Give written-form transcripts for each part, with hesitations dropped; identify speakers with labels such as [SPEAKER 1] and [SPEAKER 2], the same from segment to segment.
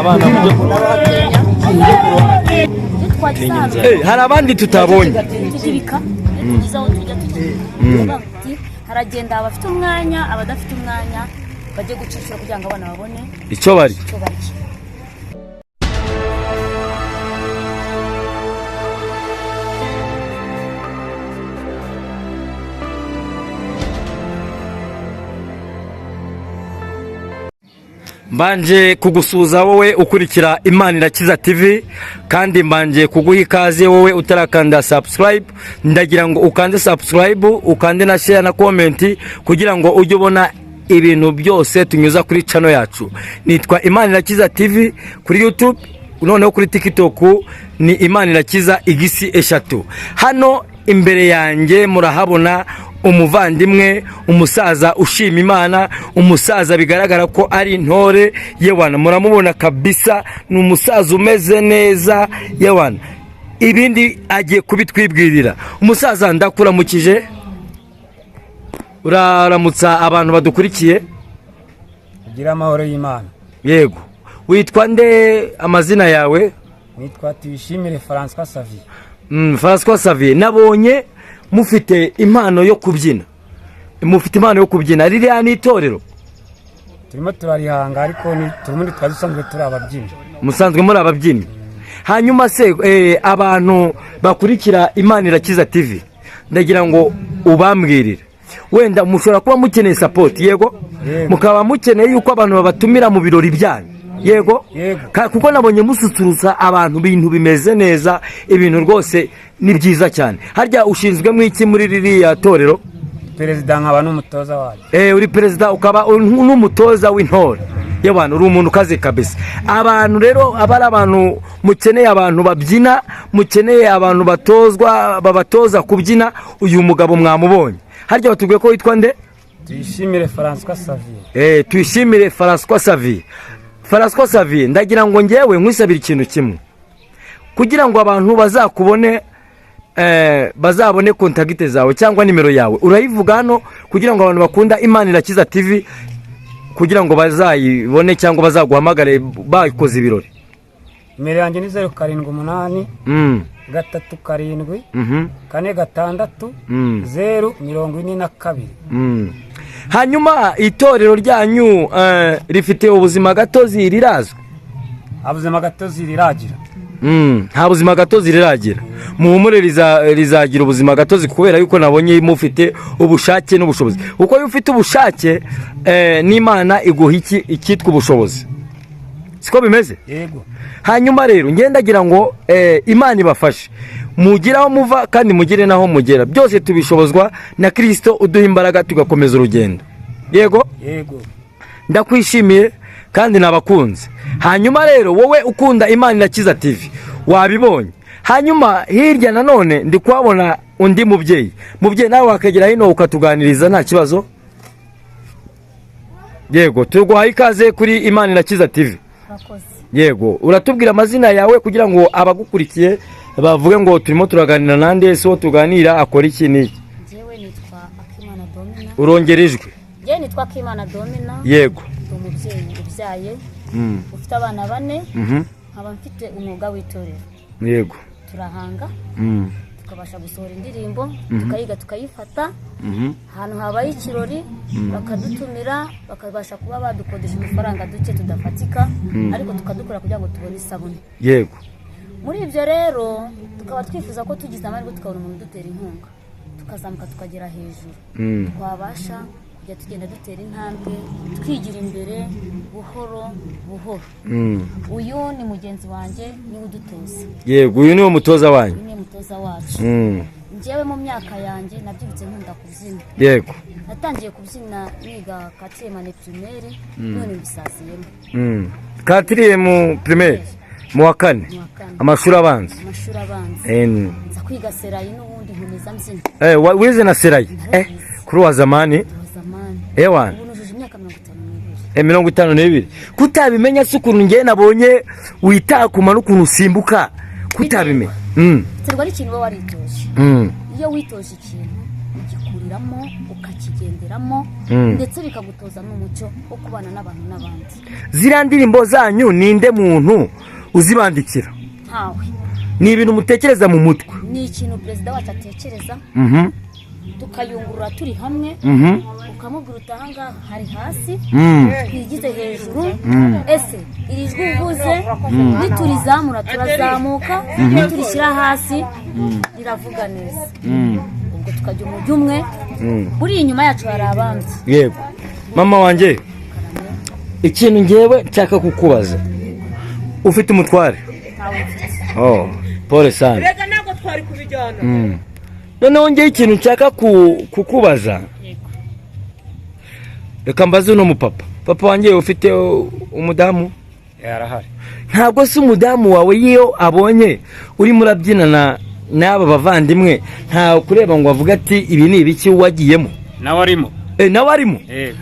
[SPEAKER 1] abana hari abandi tutabonye
[SPEAKER 2] haragenda abafite umwanya abadafite umwanya bajye gucishura kugira ngo abana babone
[SPEAKER 1] icyo bari. Mbanje kugusuza wowe ukurikira Imana Irakiza TV, kandi mbanje kuguha ikaze wowe utarakanda subscribe. Ndagira ngo ukande subscribe, ukande na share na comment kugira ngo ujye ubona ibintu byose tunyuza kuri channel yacu. Nitwa Imana Irakiza TV kuri YouTube, noneho kuri TikTok ni Imana Irakiza igisi eshatu. Hano imbere yanjye murahabona umuvandimwe, umusaza ushima Imana, umusaza bigaragara ko ari intore yewana, muramubona kabisa, ni umusaza umeze neza yewana. Ibindi agiye kubitwibwirira. Umusaza ndakuramukije, uraramutsa abantu badukurikiye.
[SPEAKER 3] Gira amahoro y'Imana.
[SPEAKER 1] Yego, witwa nde amazina yawe?
[SPEAKER 3] Nitwa Tuyishimire François Xavier.
[SPEAKER 1] François Xavier, nabonye mufite impano yo kubyina. Mufite impano yo kubyina, ririya ni itorero?
[SPEAKER 3] Turimo turarihanga ariko ni tumundi twadusanzwe turi ababyinnyi.
[SPEAKER 1] Musanzwe muri ababyinnyi. Hanyuma se abantu bakurikira Imana Irakiza TV, ndagira ngo ubambwirire. Wenda mushobora kuba mukeneye support, yego? Mukaba mukeneye yuko abantu babatumira mu birori byanyu. Yego? Kuko nabonye mususurutsa abantu, bintu bimeze neza, ibintu rwose ni byiza cyane. Harya ushinzwe mu iki muri ririya torero?
[SPEAKER 3] Perezida nkaba n'umutoza wayo.
[SPEAKER 1] Uri perezida ukaba n'umutoza w'intore. Yabana uri umuntu kaze kabisa. Abantu rero abari abantu mukeneye abantu babyina, mukeneye abantu babatoza kubyina, uyu mugabo mwamubonye. Harya batubwiye ko witwa nde?
[SPEAKER 3] Tuyishimire François Xavier.
[SPEAKER 1] Tuyishimire François Xavier. François Xavier, ndagira ngo ngewe nkwisabira ikintu kimwe. Kugira ngo abantu bazakubone bazabone kontakite zawe cyangwa nimero yawe, urayivuga hano kugira ngo abantu bakunda Imana Irakiza TV kugira ngo bazayibone cyangwa bazaguhamagare bakoze ibirori.
[SPEAKER 3] Nimero yanjye ni 078 3 7 042.
[SPEAKER 1] Hanyuma itorero ryanyu rifite ubuzima gatozi rirazwe?
[SPEAKER 3] Abuzima gatozi riragira.
[SPEAKER 1] Nta buzima gatozi riragira. Muhumure rizagira ubuzima gatozi kubera yuko nabonye mufite ubushake n'ubushobozi. Uko iyo ufite ubushake n'Imana iguha ikitwa ubushobozi. Siko bimeze?
[SPEAKER 3] Yego.
[SPEAKER 1] Hanyuma rero ngendagira ngo Imana ibafashe. Mugiraho muva kandi mugire naho mugera. Byose tubishobozwa na Kristo uduha imbaraga tugakomeza urugendo. Yego?
[SPEAKER 3] Yego.
[SPEAKER 1] Ndakwishimiye kandi nabakunze. Hanyuma rero wowe ukunda Imana Irakiza TV wabibonye. Hanyuma hirya nanone ndi kwabona undi mubyeyi. Mubyeyi nawe wakagera hino ukatuganiriza nta kibazo. Yego, tuguhaye ikaze kuri Imana Irakiza TV. Yego, uratubwira amazina yawe kugira ngo abagukurikiye bavuge ngo turimo turaganira nande, so tuganira akora iki niki?
[SPEAKER 2] Jewe nitwa Akimana Domina.
[SPEAKER 1] Urongerejwe?
[SPEAKER 2] Jewe nitwa Akimana Domina.
[SPEAKER 1] Yego.
[SPEAKER 2] Umubyeyi ubyaye. Ufite abana 4. Nkaba mfite umwuga w'itorero.
[SPEAKER 1] Yego.
[SPEAKER 2] Turahanga. Tukabasha gusohora indirimbo, tukayiga tukayifata. Ahantu habaye ikirori bakadutumira, bakabasha kuba badukodesha amafaranga duke tudafatika, ariko tukadukora kugira ngo tubone isabune.
[SPEAKER 1] Yego.
[SPEAKER 2] Muri ibyo rero tukaba twifuza ko tugize amahirwe tukabona umuntu dutera inkunga, tukazamuka tukagera hejuru. Twabasha kujya tugenda dutera intambwe, twigira imbere buhoro buhoro. Uyu ni mugenzi wanjye ni udutoza.
[SPEAKER 1] Yego, uyu ni umutoza wanyu?
[SPEAKER 2] Ni umutoza wacu. Njyewe mu myaka yanjye nabyibutse nkunda kubyina.
[SPEAKER 1] Yego.
[SPEAKER 2] Natangiye kubyina niga 4e primaire, none mbisaziyemo.
[SPEAKER 1] 4e primaire mu wa 4 amashuri abanza.
[SPEAKER 2] Amashuri abanza. Nza kwiga serayi n'ubundi nkomeza mbyina.
[SPEAKER 1] Wize na serayi? Kuri wa zamani? Ewana.
[SPEAKER 2] Ubu nujuje imyaka 52.
[SPEAKER 1] 52. Kutabimenya se ukuntu ngiye nabonye witakuma n'ukuntu usimbuka kutabimenya.
[SPEAKER 2] Terwa ari ikintu waritoje. Iyo witoje ikintu ugikura ukagikuriramo ukakigenderamo ndetse bikagutoza n'umuco wo kubana n'abantu n'abandi.
[SPEAKER 1] Ziriya ndirimbo zanyu ninde muntu uzibandikira?
[SPEAKER 2] Ntawe.
[SPEAKER 1] Ni ibintu mutekereza mu mutwe?
[SPEAKER 2] Ni ikintu perezida wacu atekereza tukayungurura turi hamwe ukamubwira utahanga hari hasi twigize hejuru ese iri jwi uvuze niturizamura turazamuka turishyira hasi riravuga neza ubwo tukajya umujyi umwe buri inyuma yacu hari abandi.
[SPEAKER 1] Yego mama wanjye, ikintu ngewe nshaka kukubaza, ufite umutware? Oh, pole sana.
[SPEAKER 4] Rega ntabwo twari kubijyana.
[SPEAKER 1] Noneho ngewe ikintu nshaka kukubaza, reka mbaze uno mupapa. Papa wanjye ufite umudamu?
[SPEAKER 3] Yarahari.
[SPEAKER 1] Ntabwo se umudamu wawe iyo abonye uri murabyinana n'aba bavandimwe nta kureba ngo avuga ati ibi ni ibiki wagiyemo?
[SPEAKER 3] Nawe arimo.
[SPEAKER 1] Nawe arimo?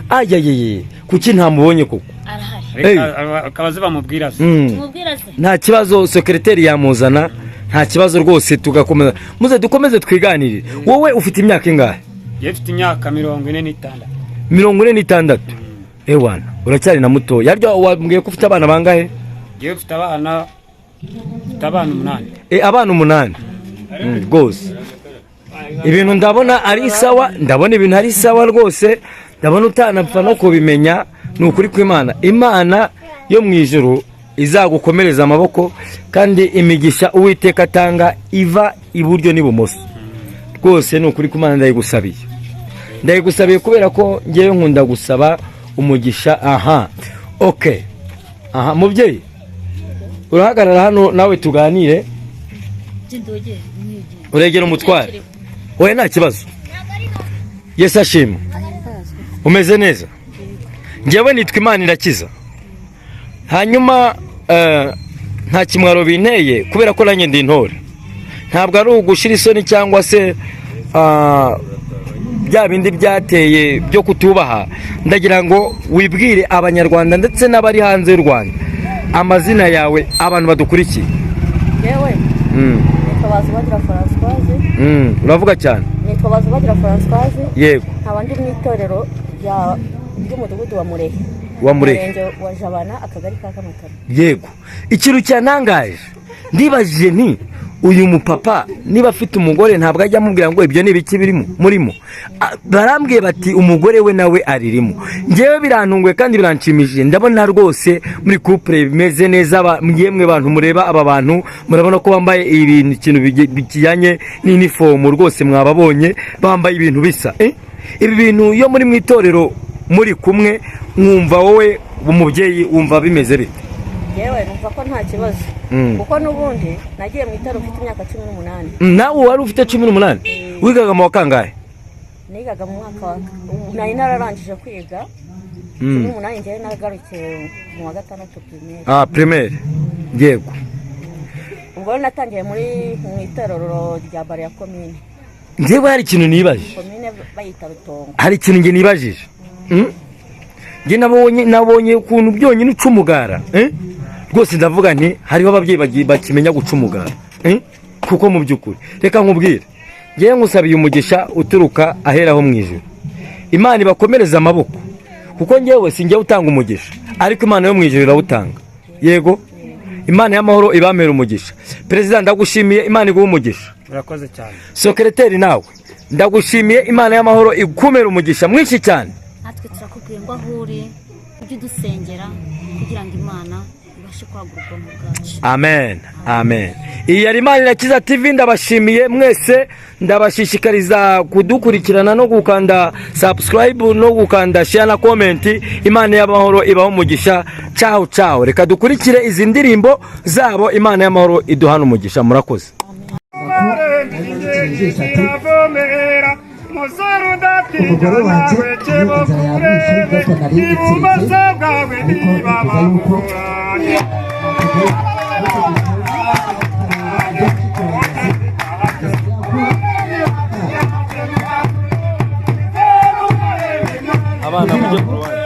[SPEAKER 1] Ayayeye, kuki ntamubonye koko?
[SPEAKER 2] Arahari.
[SPEAKER 3] Akabaze bamubwira se.
[SPEAKER 2] Mubwira se.
[SPEAKER 1] Nta kibazo, secretary yamuzana. Nta kibazo rwose, tugakomeza. Muze dukomeze twiganirire. Wowe ufite imyaka ingahe?
[SPEAKER 3] Yefite imyaka 46.
[SPEAKER 1] 46. Ewana, uracyari na muto. Yaryo wambwiye ko ufite abana bangahe?
[SPEAKER 3] Yewe ufite abana 8.
[SPEAKER 1] Abana 8. Rwose. Ibintu ndabona ari sawa, ndabona ibintu ari sawa rwose. Ndabona utanapfa no kubimenya. Ni ukuri kw'Imana. Imana yo mu ijuru izagukomereza amaboko kandi imigisha Uwiteka atanga iva iburyo n'ibumoso. Rwose ni ukuri kw'Imana ndayigusabiye kubera ko ngewe nkunda gusaba umugisha. Okay. Mubyeyi, urahagarara hano nawe tuganire. Uregera umutware. Oya nta kibazo. Yesu ashimwe. Umeze neza? Ngewe nitwa Imanirakiza. Hanyuma nta kimwaro binteye kubera ko nanjye ndi intore. Ntabwo ari ugushira isoni cyangwa se bya bindi byateye byo kutubaha. Ndagira ngo wibwire abanyarwanda ndetse n'abari hanze y'u Rwanda amazina yawe abantu badukurikiye.
[SPEAKER 5] Yewe nitwa Bazubagira Françoise.
[SPEAKER 1] Uravuga cyane?
[SPEAKER 5] Nitwa Bazubagira Françoise.
[SPEAKER 1] Yego.
[SPEAKER 5] Abandi mu itorero ry'umudugudu wa Murehe.
[SPEAKER 1] Wa Murehe.
[SPEAKER 5] Murenge wa Jabana, akagari ka Kamatara.
[SPEAKER 1] Yego. Ikintu cyantangaje ndibajije nti uyu mupapa niba afite umugore ntabwo ajya amubwira ngo ibyo ni ibiki birimo murimo. Barambwiye bati umugore we nawe aririmo. Ngewe birantunguye kandi biranshimishije. Ndabona rwose muri couple bimeze neza. Mwemwe bantu mureba aba bantu murabona ko bambaye ikintu bijyanye n'uniform rwose, mwababonye bambaye ibintu bisa. Ibi bintu yo muri mwitorero muri kumwe mwumva wowe umubyeyi wumva bimeze bite?
[SPEAKER 5] Yewe numva ko nta kibazo kuko nubundi nagiye mu itaro ufite imyaka 18.
[SPEAKER 1] Nawe wari ufite 18? Wigaga mu wakangahe?
[SPEAKER 5] Nigaga mu mwaka wa nari nararangije kwiga 18 ngiye nagarutse mu wa gatandatu primaire.
[SPEAKER 1] Primaire. Yego.
[SPEAKER 5] Ubwo natangiye muri mu itorero rya bare ya commune.
[SPEAKER 1] Ngewe hari ikintu nibaje.
[SPEAKER 5] Commune bayita Rutongo.
[SPEAKER 1] Hari ikintu nge nibajije. Nge nabonye ukuntu byonyine ucumugara. Rwose ndavuga nti hariho ababyeyi bakimenya gucumugara. Kuko mu byukuri reka nkubwire, ngewe ngusabiye umugisha uturuka aheraho mu ijuru. Imana ibakomereza amaboko kuko ngewe sinjye utanga umugisha ariko Imana yo mu ijuru irawutanga. Yego. Imana y'amahoro ibamera umugisha. Perezida ndagushimiye, Imana iguha umugisha.
[SPEAKER 3] Urakoze cyane.
[SPEAKER 1] Secretary nawe ndagushimiye, Imana y'amahoro ikumera umugisha mwinshi cyane.
[SPEAKER 2] Natwe turakubwiye ngo aho uri ujye udusengera kugira ngo Imana ibashe kwagura ubwonko bwacu.
[SPEAKER 1] Amen. Amen. Iyi yari Imanirakiza TV. Ndabashimiye mwese, ndabashishikariza kudukurikirana no gukanda subscribe no gukanda share na comment. Imana y'amahoro ibaho umugisha. Ciao ciao. Reka dukurikire izi ndirimbo zabo. Imana y'amahoro iduhana umugisha. Murakoze.
[SPEAKER 6] umugore wanjye iyo inzara yamwishe gato nari itsiritse ariko ivuga yuko
[SPEAKER 1] abana mujye ku ruhande.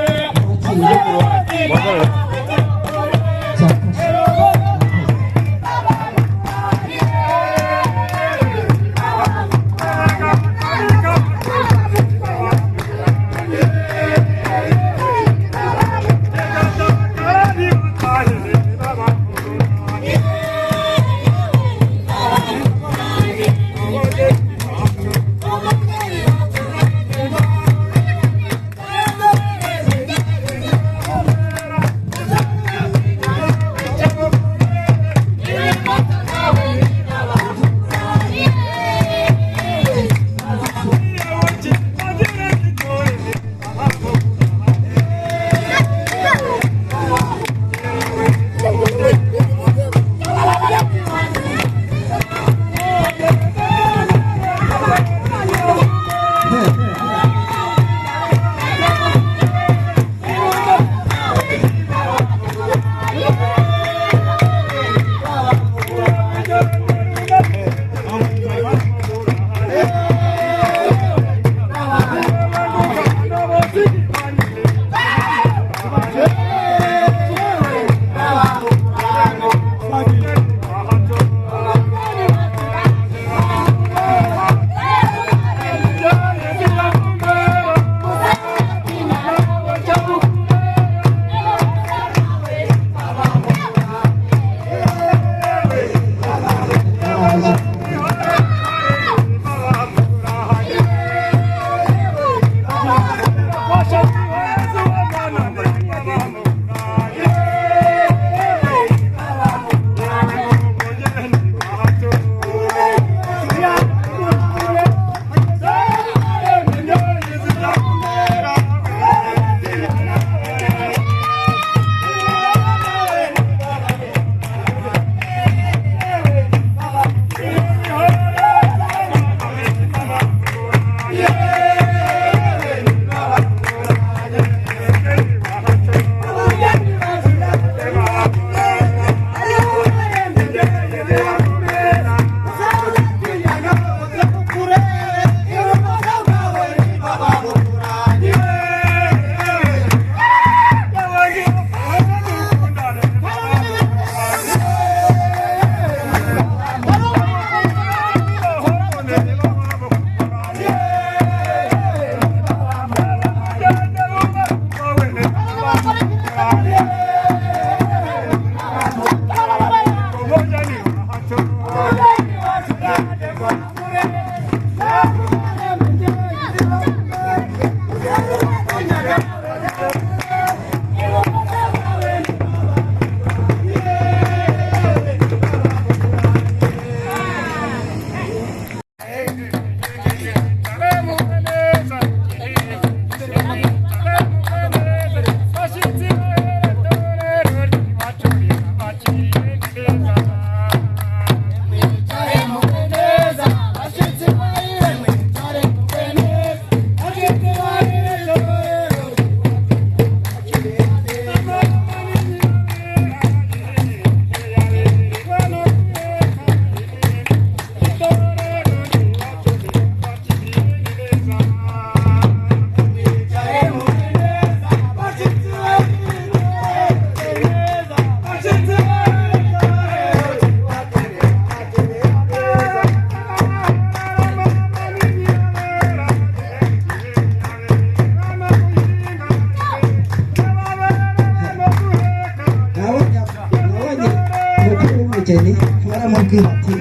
[SPEAKER 6] umugeni baramubwira ati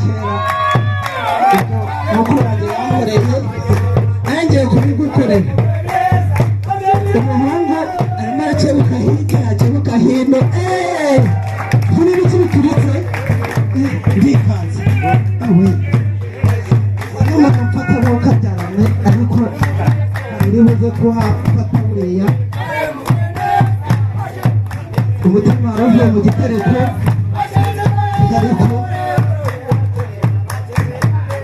[SPEAKER 6] kera mukuru wanjye yankoreye nanjye kubigukorera umuhungu arimo arakebuka hirya akebuka hino kuri ibiki bituritse ndikanze awe n'umuntu mfata wowe ukabyarana ariko uri buze kuhafata buriya umutima waravuye mu gitereko ariko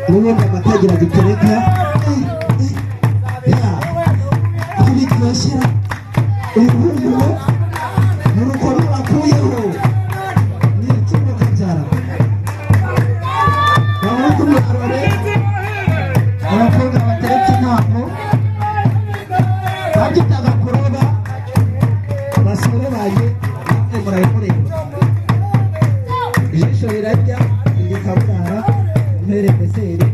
[SPEAKER 6] n'ubundi amatagira gitereka kuri kirashyira uruhumuro mu rukono akuyeho ni ikindi kabyara abahungu mwarore abakobwa bateretse intango babyitaga kuroba basore banjye namwe murabikorera ijisho rirarya indi kabyara mpere meseri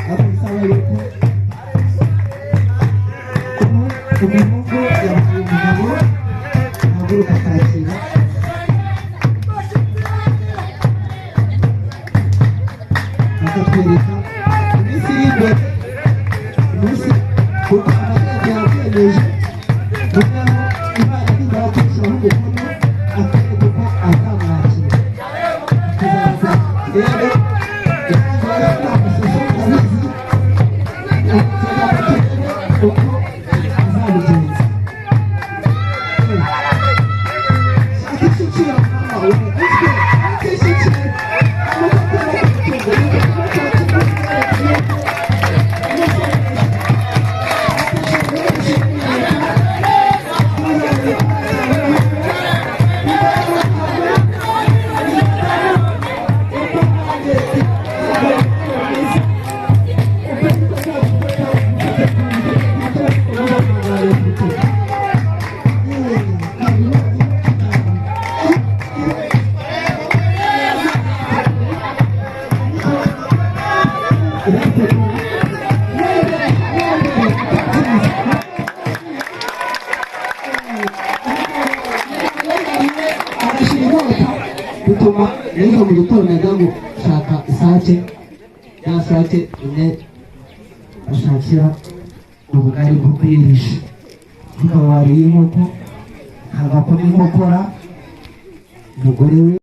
[SPEAKER 6] aho bisaba yuko umuhungu yabaye umugabo ahaguruka akakira akatwereka iminsi iri imbere umunsi kuko amategeko yabyemeje kugira ngo imana niba yatushyiraho umukono akwereka uko azamwakira tuzaza rero irangira nta musoso urabizi uko azabigenza shaka ishyikira mama we ufite akishyikira bituma rero mu gitondo najya gushaka isake ya sake ine ashakira ubugari bwo kwirisha tukaba wariye inkoko hagakoma inkokora umugore we